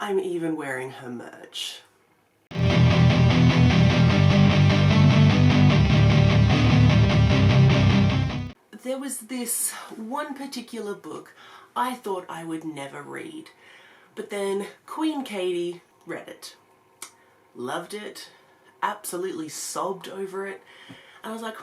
I'm even wearing her merch. There was this one particular book I thought I would never read, but then Queen Katie read it. Loved it, absolutely sobbed over it, and I was like,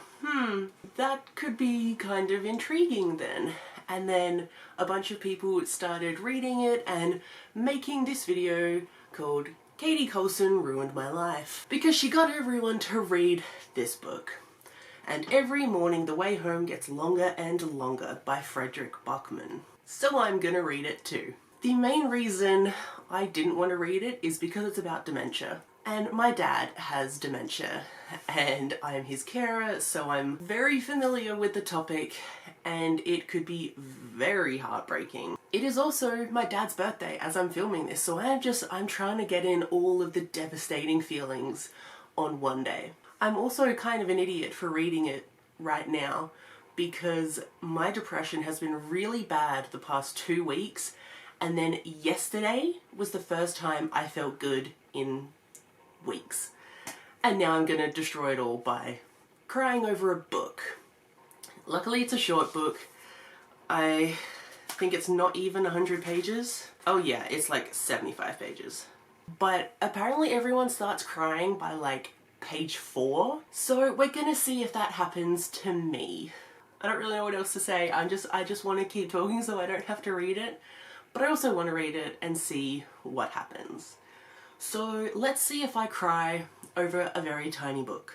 that could be kind of intriguing then. And then a bunch of people started reading it and making this video called Katie Colson Ruined My Life, because she got everyone to read this book. And every morning the way home gets longer and longer by Fredrick Backman. So I'm gonna read it too. The main reason I didn't want to read it is because it's about dementia. And my dad has dementia, and I am his carer, so I'm very familiar with the topic, and it could be very heartbreaking. It is also my dad's birthday as I'm filming this, so I'm trying to get in all of the devastating feelings on one day. I'm also kind of an idiot for reading it right now, because my depression has been really bad the past 2 weeks, and then yesterday was the first time I felt good in weeks. And now I'm gonna destroy it all by crying over a book. Luckily it's a short book. I think it's not even 100 pages. Oh yeah, it's like 75 pages. But apparently everyone starts crying by like page 4. So we're gonna see if that happens to me. I don't really know what else to say. I just want to keep talking so I don't have to read it. But I also want to read it and see what happens. So let's see if I cry over a very tiny book.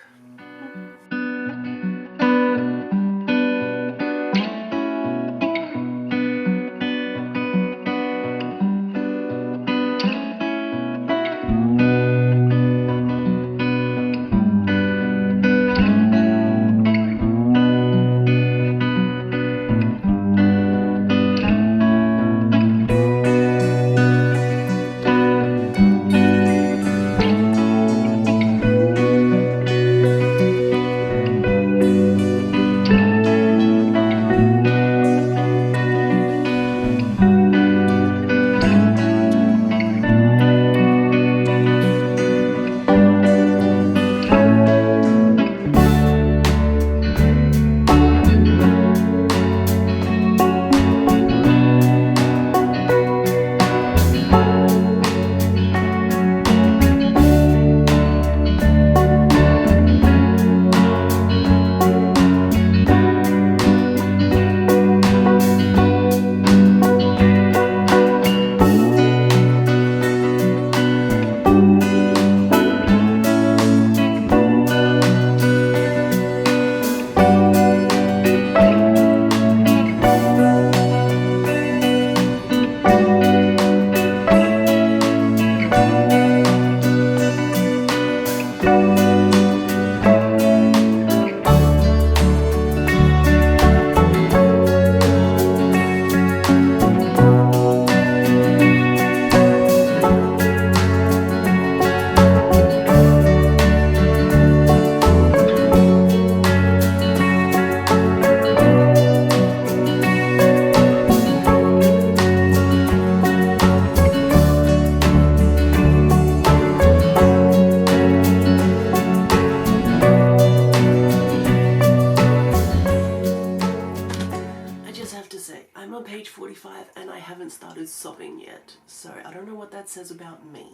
I'm on page 45 and I haven't started sobbing yet, so I don't know what that says about me.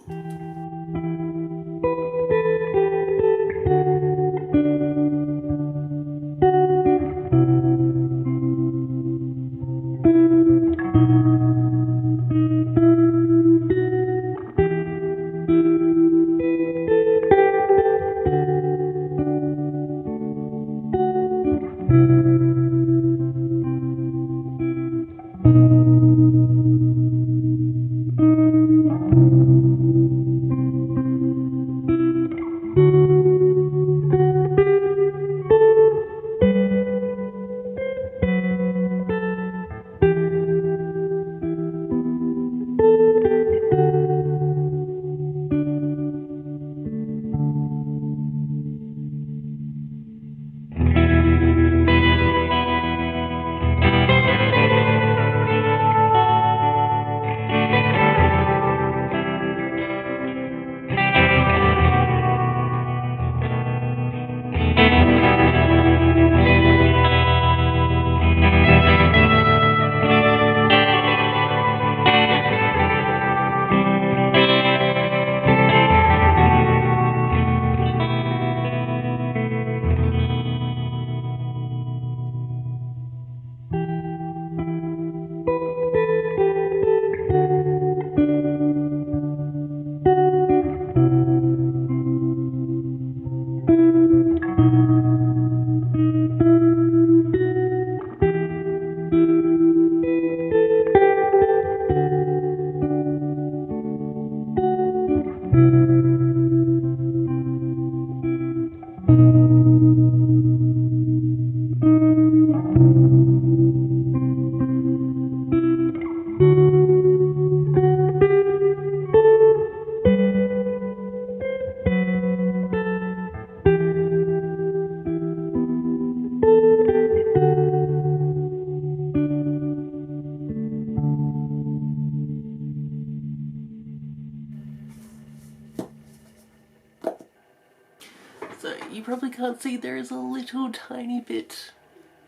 you probably can't see, there is a little tiny bit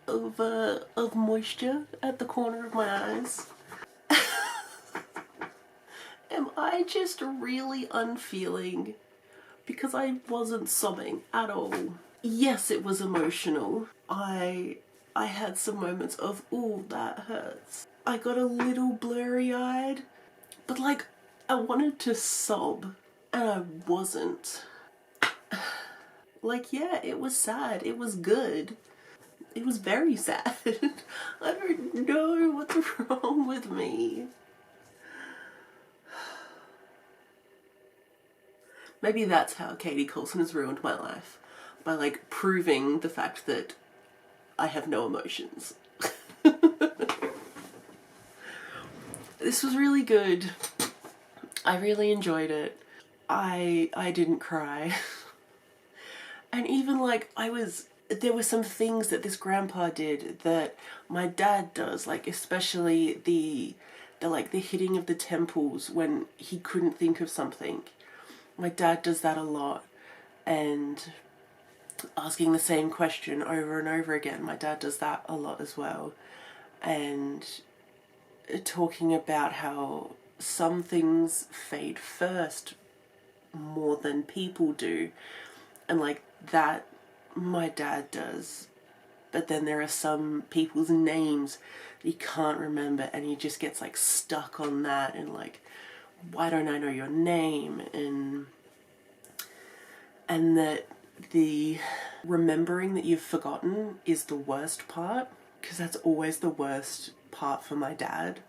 of moisture at the corner of my eyes. Am I just really unfeeling? Because I wasn't sobbing at all. Yes, it was emotional. I had some moments of, ooh, that hurts. I got a little blurry-eyed, but like, I wanted to sob, and I wasn't. Like, yeah, it was sad. It was good. It was very sad. I don't know what's wrong with me. Maybe that's how Katie Colson has ruined my life. By like proving the fact that I have no emotions. This was really good. I really enjoyed it. I didn't cry. And even like there were some things that this grandpa did that my dad does, like especially the hitting of the temples when he couldn't think of something. My dad does that a lot, and asking the same question over and over again. My dad does that a lot as well. And talking about how some things fade first more than people do. And like that my dad does. But then there are some people's names that he can't remember, and he just gets like stuck on that, and like, why don't I know your name? And that the remembering that you've forgotten is the worst part, because that's always the worst part for my dad,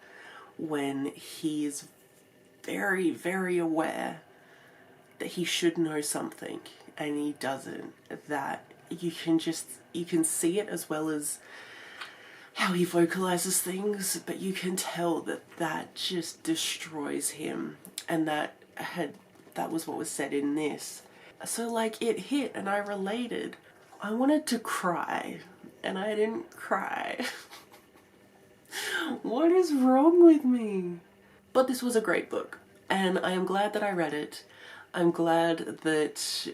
when he's very, very aware that he should know something and he doesn't. That you can see it as well as how he vocalizes things, but you can tell that just destroys him. And that was what was said in this. So like, it hit and I related. I wanted to cry and I didn't cry. What is wrong with me? But this was a great book, and I am glad that I read it. I'm glad that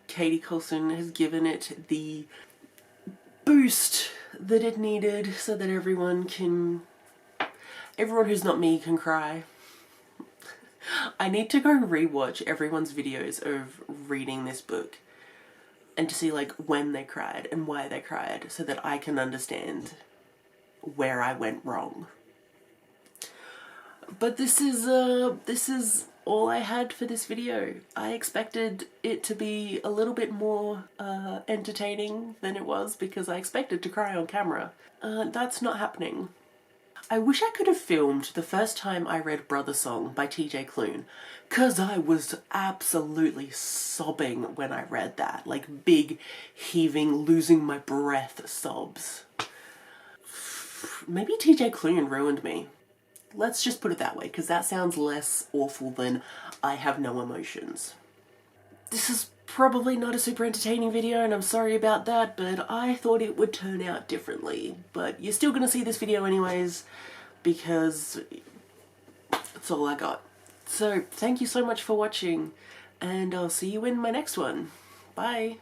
Katie Colson has given it the boost that it needed so that everyone who's not me can cry. I need to go rewatch everyone's videos of reading this book and to see like when they cried and why they cried, so that I can understand where I went wrong. But this is all I had for this video. I expected it to be a little bit more entertaining than it was, because I expected to cry on camera. That's not happening. I wish I could have filmed the first time I read Brother Song by TJ Klune, because I was absolutely sobbing when I read that. Like big, heaving, losing my breath sobs. Maybe TJ Klune ruined me. Let's just put it that way, because that sounds less awful than I have no emotions. This is probably not a super entertaining video, and I'm sorry about that, but I thought it would turn out differently. But you're still gonna see this video anyways, because that's all I got. So thank you so much for watching, and I'll see you in my next one. Bye!